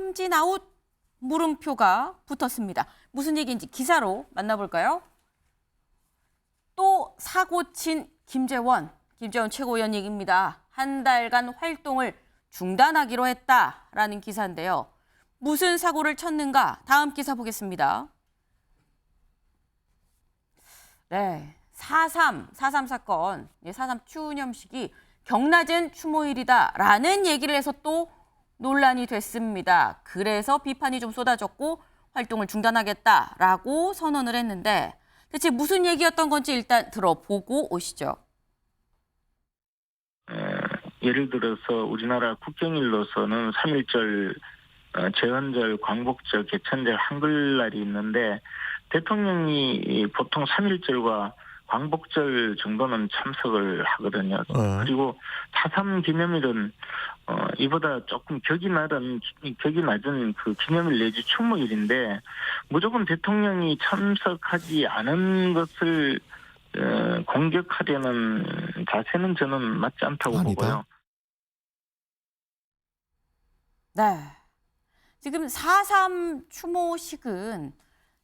삼진 아웃 물음표가 붙었습니다. 무슨 얘기인지 기사로 만나볼까요? 또 사고 친 김재원 최고위원 얘기입니다. 한 달간 활동을 중단하기로 했다라는 기사인데요. 무슨 사고를 쳤는가? 다음 기사 보겠습니다. 네, 4.3 사건, 4.3 추념식이 경낮은 추모일이다라는 얘기를 해서 또 논란이 됐습니다. 그래서 비판이 좀 쏟아졌고 활동을 중단하겠다라고 선언을 했는데 대체 무슨 얘기였던 건지 일단 들어보고 오시죠. 예를 들어서 우리나라 국경일로서는 3.1절, 제헌절, 광복절, 개천절, 한글날이 있는데 대통령이 보통 3.1절과 광복절 정도는 참석을 하거든요. 그리고 4.3 기념일은 이보다 조금 격이 낮은 그 기념일 내지 추모일인데 무조건 대통령이 참석하지 않은 것을 공격하려는 자세는 저는 맞지 않다고 보고요. 네, 지금 4.3 추모식은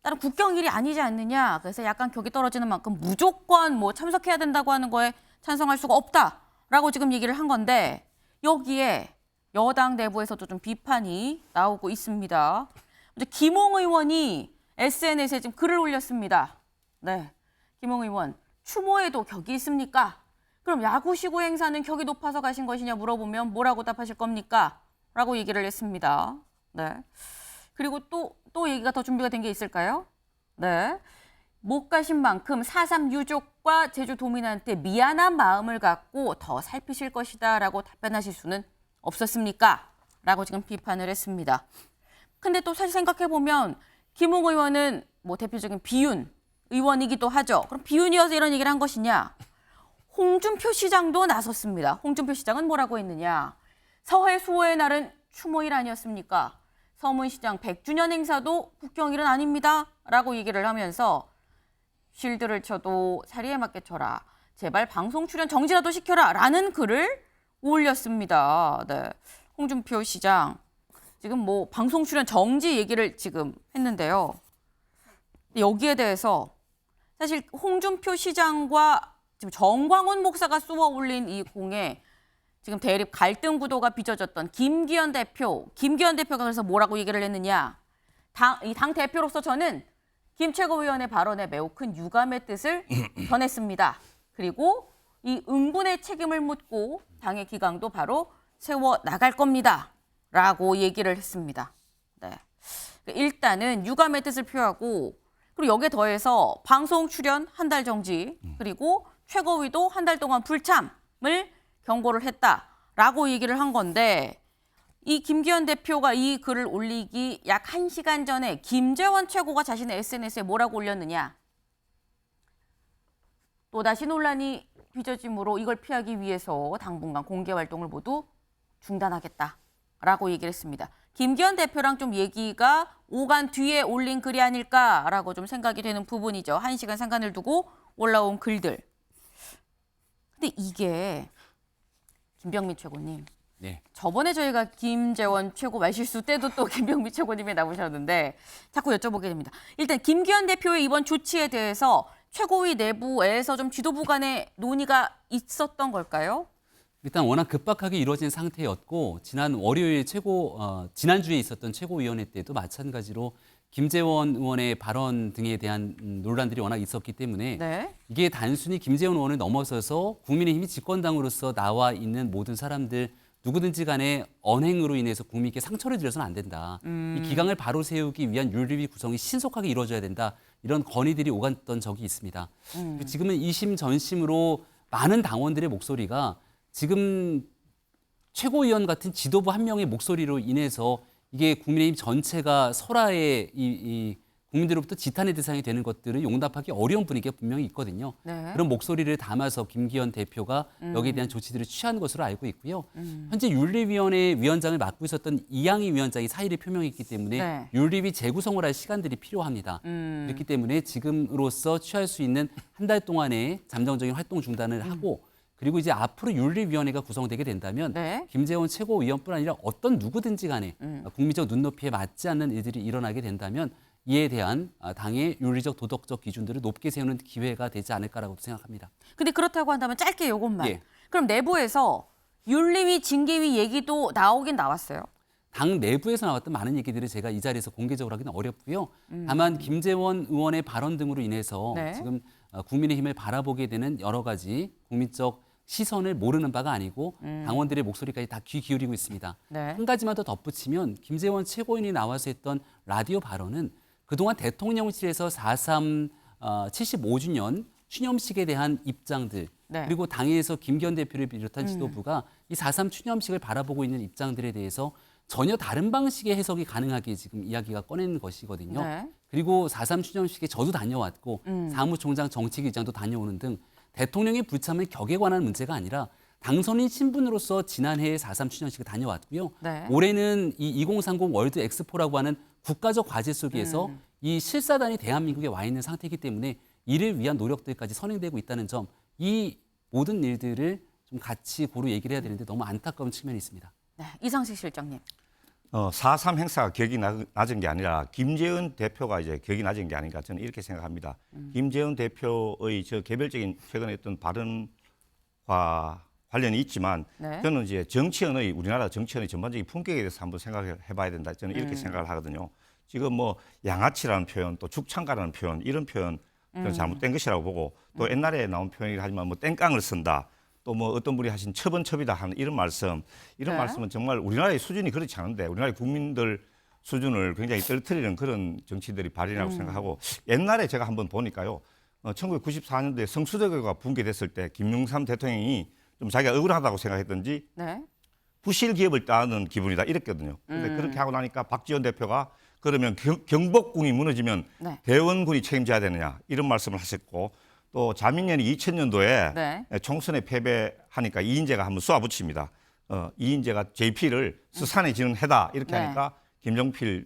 다른 국경일이 아니지 않느냐. 그래서 약간 격이 떨어지는 만큼 무조건 참석해야 된다고 하는 거에 찬성할 수가 없다라고 지금 얘기를 한 건데 여기에 여당 내부에서도 좀 비판이 나오고 있습니다. 먼저 김홍 의원이 SNS에 지금 글을 올렸습니다. 네, 김홍 의원, 추모에도 격이 있습니까? 그럼 야구시구 행사는 격이 높아서 가신 것이냐 물어보면 뭐라고 답하실 겁니까? 라고 얘기를 했습니다. 네. 그리고 또 얘기가 더 준비가 된 게 있을까요? 네. 못 가신 만큼 4.3 유족과 제주도민한테 미안한 마음을 갖고 더 살피실 것이다 라고 답변하실 수는 없었습니까? 라고 지금 비판을 했습니다. 근데 또 사실 생각해보면 김웅 의원은 대표적인 비윤 의원이기도 하죠. 그럼 비윤이어서 이런 얘기를 한 것이냐? 홍준표 시장도 나섰습니다. 홍준표 시장은 뭐라고 했느냐? 서해 수호의 날은 추모일 아니었습니까? 서문시장 100주년 행사도 국경일은 아닙니다. 라고 얘기를 하면서 쉴드를 쳐도 사리에 맞게 쳐라. 제발 방송 출연 정지라도 시켜라. 라는 글을 올렸습니다. 네. 홍준표 시장 지금 방송 출연 정지 얘기를 지금 했는데요. 여기에 대해서 사실 홍준표 시장과 지금 정광훈 목사가 쏘아 올린 이 공에 지금 대립 갈등 구도가 빚어졌던 김기현 대표가 그래서 뭐라고 얘기를 했느냐. 당 대표로서 저는 김 최고위원의 발언에 매우 큰 유감의 뜻을 전했습니다. 그리고 이 응분의 책임을 묻고 당의 기강도 바로 세워 나갈 겁니다. 라고 얘기를 했습니다. 네. 일단은 유감의 뜻을 표하고 그리고 여기에 더해서 방송 출연 한 달 정지 그리고 최고위도 한 달 동안 불참을 경고를 했다라고 얘기를 한 건데 이 김기현 대표가 이 글을 올리기 약 1시간 전에 김재원 최고가 자신의 SNS에 뭐라고 올렸느냐. 또다시 논란이 빚어지므로 이걸 피하기 위해서 당분간 공개 활동을 모두 중단하겠다라고 얘기를 했습니다. 김기현 대표랑 좀 얘기가 오간 뒤에 올린 글이 아닐까라고 좀 생각이 되는 부분이죠. 1시간 상관을 두고 올라온 글들. 근데 이게 김병민 최고님. 네. 저번에 저희가 김재원 최고 말실수 때도 또 김병민 최고님이 나오셨는데 자꾸 여쭤보게 됩니다. 일단 김기현 대표의 이번 조치에 대해서 최고위 내부에서 좀 지도부 간의 논의가 있었던 걸까요? 일단 워낙 급박하게 이루어진 상태였고 지난 월요일 지난주에 있었던 최고위원회 때도 마찬가지로 김재원 의원의 발언 등에 대한 논란들이 워낙 있었기 때문에 네. 이게 단순히 김재원 의원을 넘어서서 국민의힘이 집권당으로서 나와 있는 모든 사람들 누구든지 간에 언행으로 인해서 국민께 상처를 드려서는 안 된다. 이 기강을 바로 세우기 위한 윤리위 구성이 신속하게 이루어져야 된다. 이런 건의들이 오갔던 적이 있습니다. 지금은 이심 전심으로 많은 당원들의 목소리가 지금 최고위원 같은 지도부 한 명의 목소리로 인해서 이게 국민의힘 전체가 설화의 이 국민들로부터 지탄의 대상이 되는 것들은 용납하기 어려운 분위기가 분명히 있거든요. 네. 그런 목소리를 담아서 김기현 대표가 여기에 대한 조치들을 취한 것으로 알고 있고요. 현재 윤리위원회 위원장을 맡고 있었던 이양희 위원장이 사의를 표명했기 때문에 네. 윤리위 재구성을 할 시간들이 필요합니다. 그렇기 때문에 지금으로서 취할 수 있는 한 달 동안의 잠정적인 활동 중단을 하고 그리고 이제 앞으로 윤리위원회가 구성되게 된다면 네. 김재원 최고위원뿐 아니라 어떤 누구든지 간에 국민적 눈높이에 맞지 않는 일들이 일어나게 된다면 이에 대한 당의 윤리적 도덕적 기준들을 높게 세우는 기회가 되지 않을까라고 생각합니다. 근데 그렇다고 한다면 짧게 요것만. 예. 그럼 내부에서 윤리위, 징계위 얘기도 나오긴 나왔어요. 당 내부에서 나왔던 많은 얘기들을 제가 이 자리에서 공개적으로 하기는 어렵고요. 다만 김재원 의원의 발언 등으로 인해서 네. 지금 국민의힘을 바라보게 되는 여러 가지 국민적 시선을 모르는 바가 아니고 당원들의 목소리까지 다 귀 기울이고 있습니다. 네. 한 가지만 더 덧붙이면 김재원 최고위원이 나와서 했던 라디오 발언은 그동안 대통령실에서 4.3 75주년 추념식에 대한 입장들 네. 그리고 당에서 김기현 대표를 비롯한 지도부가 이 4.3 추념식을 바라보고 있는 입장들에 대해서 전혀 다른 방식의 해석이 가능하게 지금 이야기가 꺼낸 것이거든요. 네. 그리고 4.3 추념식에 저도 다녀왔고 사무총장 정책위장도 다녀오는 등 대통령의 불참의 격에 관한 문제가 아니라 당선인 신분으로서 지난해에 4.3 추념식을 다녀왔고요. 네. 올해는 이 2030 월드 엑스포라고 하는 국가적 과제 속에서 이 실사단이 대한민국에 와 있는 상태이기 때문에 이를 위한 노력들까지 선행되고 있다는 점, 이 모든 일들을 좀 같이 고루 얘기를 해야 되는데 너무 안타까운 측면이 있습니다. 네. 이상식 실장님. 4.3 행사가 격이 낮은 게 아니라 김재원 대표가 이제 격이 낮은 게 아닌가 저는 이렇게 생각합니다. 김재원 대표의 저 개별적인 최근에 했던 발언과 관련이 있지만 네. 저는 이제 정치인의 우리나라 정치인의 전반적인 품격에 대해서 한번 생각을 해봐야 된다. 저는 이렇게 생각을 하거든요. 지금 뭐 양아치라는 표현, 또 죽창가라는 표현 이런 표현 저는 잘못된 것이라고 보고 또 옛날에 나온 표현이긴 하지만 뭐 땡깡을 쓴다. 또 뭐 어떤 분이 하신 첩은첩이다 하는 이런 말씀은 정말 우리나라의 수준이 그렇지 않은데 우리나라의 국민들 수준을 굉장히 떨어뜨리는 그런 정치들이 발현이라고 생각하고 옛날에 제가 한번 보니까요. 1994년도에 성수대교가 붕괴됐을 때 김영삼 대통령이 좀 자기가 억울하다고 생각했던지 네. 부실 기업을 따는 기분이다 이랬거든요. 그런데 그렇게 하고 나니까 박지원 대표가 그러면 경복궁이 무너지면 네. 대원군이 책임져야 되느냐 이런 말씀을 하셨고 또 자민련이 2000년도에 네. 총선에 패배하니까 이인재가 한번 쏘아붙입니다. 이인재가 JP를 서산에 지는 해다 이렇게 네. 하니까 김정필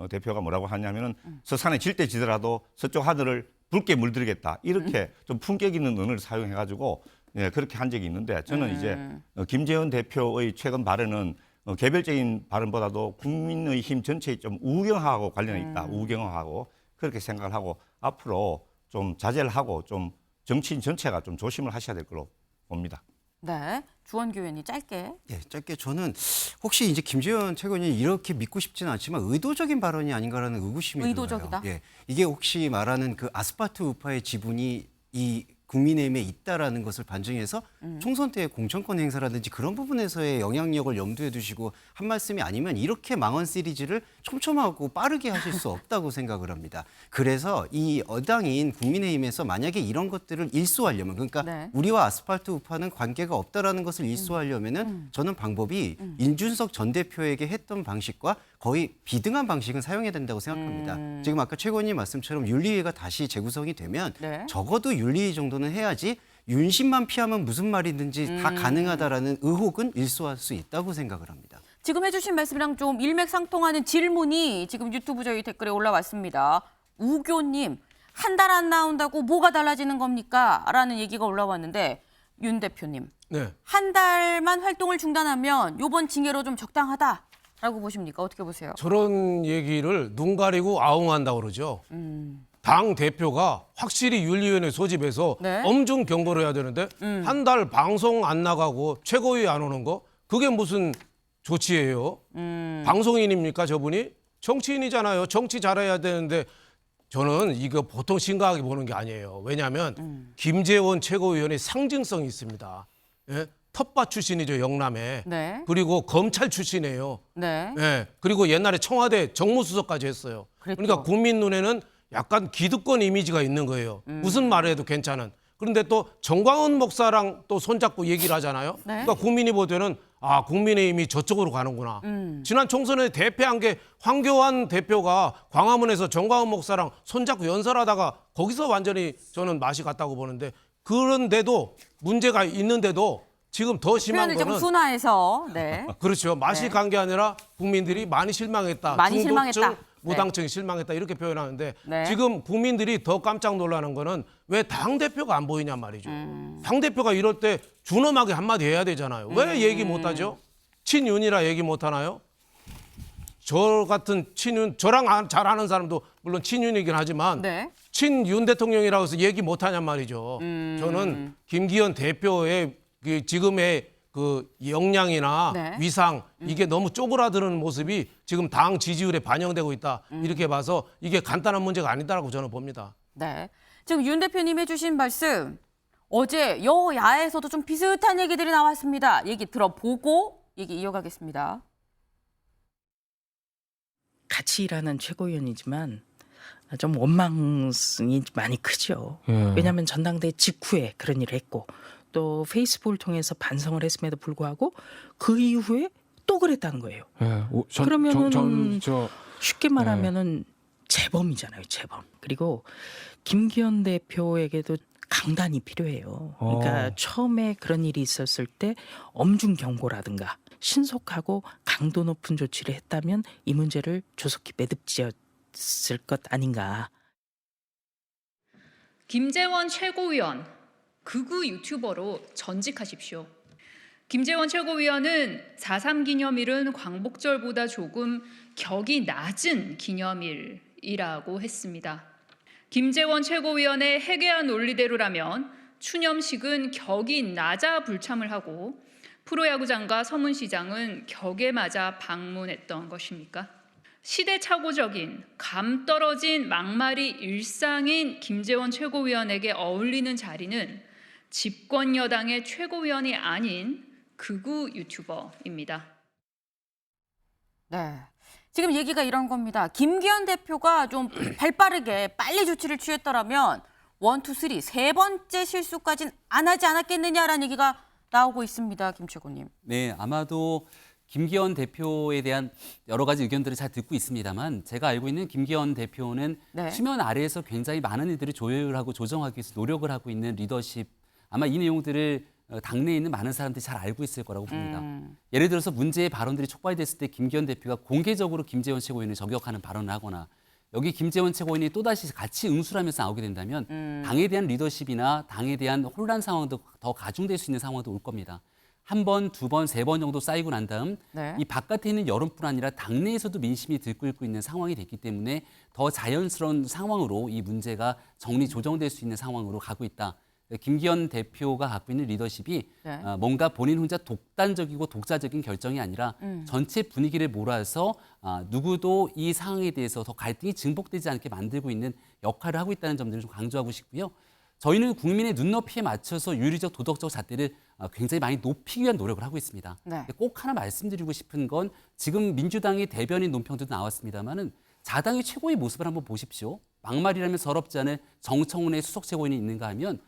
대표가 뭐라고 하냐면은 서산에 질 때 지더라도 서쪽 하늘을 붉게 물들이겠다 이렇게 좀 품격 있는 언어를 사용해가지고 예, 그렇게 한 적이 있는데 저는 이제 김재원 대표의 최근 발언은 개별적인 발언보다도 국민의힘 전체에 좀 우경화하고 관련이 있다. 우경화하고 그렇게 생각을 하고 앞으로 좀 자제를 하고 좀 정치인 전체가 좀 조심을 하셔야 될 걸로 봅니다. 네. 주원규 의원이 짧게. 예, 짧게 저는 혹시 이제 김재원 최고위원이 이렇게 믿고 싶지는 않지만 의도적인 발언이 아닌가라는 의구심이 의도적이다? 들어요. 예, 이게 혹시 말하는 그 아스파트 우파의 지분이 이 국민의힘에 있다라는 것을 반증해서 총선 때 공천권 행사라든지 그런 부분에서의 영향력을 염두에 두시고 한 말씀이 아니면 이렇게 망언 시리즈를 촘촘하고 빠르게 하실 수 없다고 생각을 합니다. 그래서 이 여당인 국민의힘에서 만약에 이런 것들을 일소하려면 그러니까 네. 우리와 아스팔트 우파는 관계가 없다라는 것을 일소하려면은 저는 방법이 인준석 전 대표에게 했던 방식과 거의 비등한 방식은 사용해야 된다고 생각합니다. 지금 아까 최고위원님 말씀처럼 윤리위가 다시 재구성이 되면 네. 적어도 윤리위 정도는 해야지 윤심만 피하면 무슨 말이든지 다 가능하다라는 의혹은 일소할 수 있다고 생각을 합니다. 지금 해주신 말씀이랑 좀 일맥상통하는 질문이 지금 유튜브 저희 댓글에 올라왔습니다. 우교님, 한 달 안 나온다고 뭐가 달라지는 겁니까? 라는 얘기가 올라왔는데 윤 대표님, 네. 한 달만 활동을 중단하면 이번 징계로 좀 적당하다라고 보십니까? 어떻게 보세요? 저런 얘기를 눈 가리고 아웅한다고 그러죠. 당 대표가 확실히 윤리위원회 소집해서 네. 엄중 경고를 해야 되는데 한 달 방송 안 나가고 최고위 안 오는 거 그게 무슨 조치예요? 방송인입니까 저분이? 정치인이잖아요. 정치 잘해야 되는데 저는 이거 보통 심각하게 보는 게 아니에요. 왜냐하면 김재원 최고위원의 상징성이 있습니다. 예? 텃밭 출신이죠 영남에. 네. 그리고 검찰 출신이에요. 네. 예. 그리고 옛날에 청와대 정무수석까지 했어요. 그랬죠. 그러니까 국민 눈에는 약간 기득권 이미지가 있는 거예요. 무슨 말을 해도 괜찮은. 그런데 또 정광훈 목사랑 또 손잡고 얘기를 하잖아요. 네. 그러니까 국민이 볼 때는 아 국민의힘이 저쪽으로 가는구나. 지난 총선에 대패한 게 황교안 대표가 광화문에서 정광훈 목사랑 손잡고 연설하다가 거기서 완전히 저는 맛이 갔다고 보는데 그런데도 문제가 있는데도 지금 더 심한 표현을 좀 거는 순화해서 네. 그렇죠. 맛이 네. 간 게 아니라 국민들이 많이 실망했다. 많이 중독증, 실망했다. 무당층이 실망했다 이렇게 표현하는데 네. 지금 국민들이 더 깜짝 놀라는 거는 왜 당대표가 안 보이냐 말이죠. 당대표가 이럴 때 준엄하게 한마디 해야 되잖아요. 왜 얘기 못하죠? 친윤이라 얘기 못하나요? 저 같은 친윤, 저랑 잘 아는 사람도 물론 친윤이긴 하지만 네. 친윤 대통령이라고 해서 얘기 못하냔 말이죠. 저는 김기현 대표의 그 지금의 그 역량이나 네. 위상 이게 너무 쪼그라드는 모습이 지금 당 지지율에 반영되고 있다. 이렇게 봐서 이게 간단한 문제가 아니다라고 저는 봅니다. 네. 지금 윤 대표님 해주신 말씀 어제 여야에서도 좀 비슷한 얘기들이 나왔습니다. 얘기 들어보고 얘기 이어가겠습니다. 같이 일하는 최고위원이지만 좀 원망이 많이 크죠. 왜냐하면 전당대회 직후에 그런 일을 했고 또 페이스북을 통해서 반성을 했음에도 불구하고 그 이후에 또 그랬다는 거예요. 그러면은 쉽게 말하면은 재범이잖아요, 재범. 그리고 김기현 대표에게도 강단이 필요해요. 그러니까 처음에 그런 일이 있었을 때 엄중 경고라든가 신속하고 강도 높은 조치를 했다면 이 문제를 조속히 매듭지었을 것 아닌가. 김재원 최고위원, 극우 유튜버로 전직하십시오. 김재원 최고위원은 4.3 기념일은 광복절보다 조금 격이 낮은 기념일이라고 했습니다. 김재원 최고위원의 해괴한 논리대로라면 추념식은 격이 낮아 불참을 하고 프로야구장과 서문시장은 격에 맞아 방문했던 것입니까? 시대착오적인 감 떨어진 막말이 일상인 김재원 최고위원에게 어울리는 자리는 집권 여당의 최고위원이 아닌 극우 유튜버입니다. 네. 지금 얘기가 이런 겁니다. 김기현 대표가 좀 발빠르게 빨리 조치를 취했더라면 1, 2, 3, 세 번째 실수까지는 안 하지 않았겠느냐라는 얘기가 나오고 있습니다. 김 최고님. 네, 아마도 김기현 대표에 대한 여러 가지 의견들을 잘 듣고 있습니다만 제가 알고 있는 김기현 대표는 네. 수면 아래에서 굉장히 많은 일들을 조율하고 조정하기 위해서 노력을 하고 있는 리더십, 아마 이 내용들을 당내에 있는 많은 사람들이 잘 알고 있을 거라고 봅니다. 예를 들어서 문제의 발언들이 촉발됐을 때 김기현 대표가 공개적으로 김재원 최고위원을 저격하는 발언을 하거나 여기 김재원 최고위원이 또다시 같이 응수하면서 나오게 된다면 당에 대한 리더십이나 당에 대한 혼란 상황도 더 가중될 수 있는 상황도 올 겁니다. 한 번, 두 번, 세 번 정도 쌓이고 난 다음 네. 이 바깥에 있는 여론뿐 아니라 당내에서도 민심이 들끓고 있는 상황이 됐기 때문에 더 자연스러운 상황으로 이 문제가 정리 조정될 수 있는 상황으로 가고 있다. 김기현 대표가 갖고 있는 리더십이 네. 뭔가 본인 혼자 독단적이고 독자적인 결정이 아니라 전체 분위기를 몰아서 누구도 이 상황에 대해서 더 갈등이 증폭되지 않게 만들고 있는 역할을 하고 있다는 점들을 좀 강조하고 싶고요. 저희는 국민의 눈높이에 맞춰서 윤리적 도덕적 잣대를 굉장히 많이 높이기 위한 노력을 하고 있습니다. 네. 꼭 하나 말씀드리고 싶은 건 지금 민주당의 대변인 논평도 나왔습니다마는 자당의 최고의 모습을 한번 보십시오. 막말이라면 서럽지 않은 정청훈의 수석 최고위원이 있는가 하면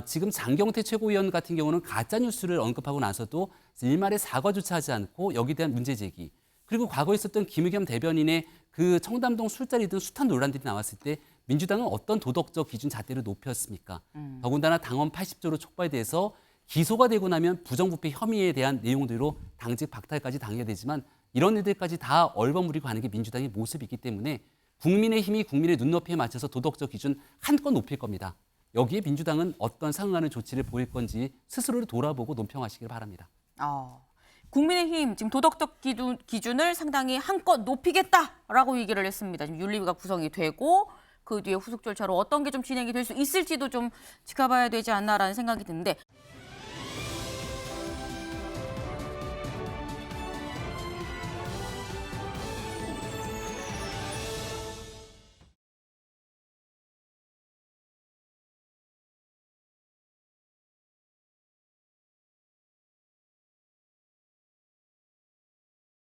지금 장경태 최고위원 같은 경우는 가짜 뉴스를 언급하고 나서도 일말의 사과조차 하지 않고 여기에 대한 문제 제기. 그리고 과거에 있었던 김의겸 대변인의 그 청담동 술자리든 숱한 논란들이 나왔을 때 민주당은 어떤 도덕적 기준 잣대를 높였습니까? 더군다나 당원 80조로 촉발돼서 기소가 되고 나면 부정부패 혐의에 대한 내용들로 당직 박탈까지 당해야 되지만 이런 일들까지 다 얼버무리고 가는 게 민주당의 모습이기 때문에 국민의힘이 국민의 눈높이에 맞춰서 도덕적 기준 한껏 높일 겁니다. 여기에 민주당은 어떤 상응하는 조치를 보일 건지 스스로를 돌아보고 논평하시길 바랍니다. 국민의힘 지금 도덕적 기준을 상당히 한껏 높이겠다라고 얘기를 했습니다. 지금 윤리위가 구성이 되고 그 뒤에 후속 절차로 어떤 게 좀 진행이 될 수 있을지도 좀 지켜봐야 되지 않나라는 생각이 드는데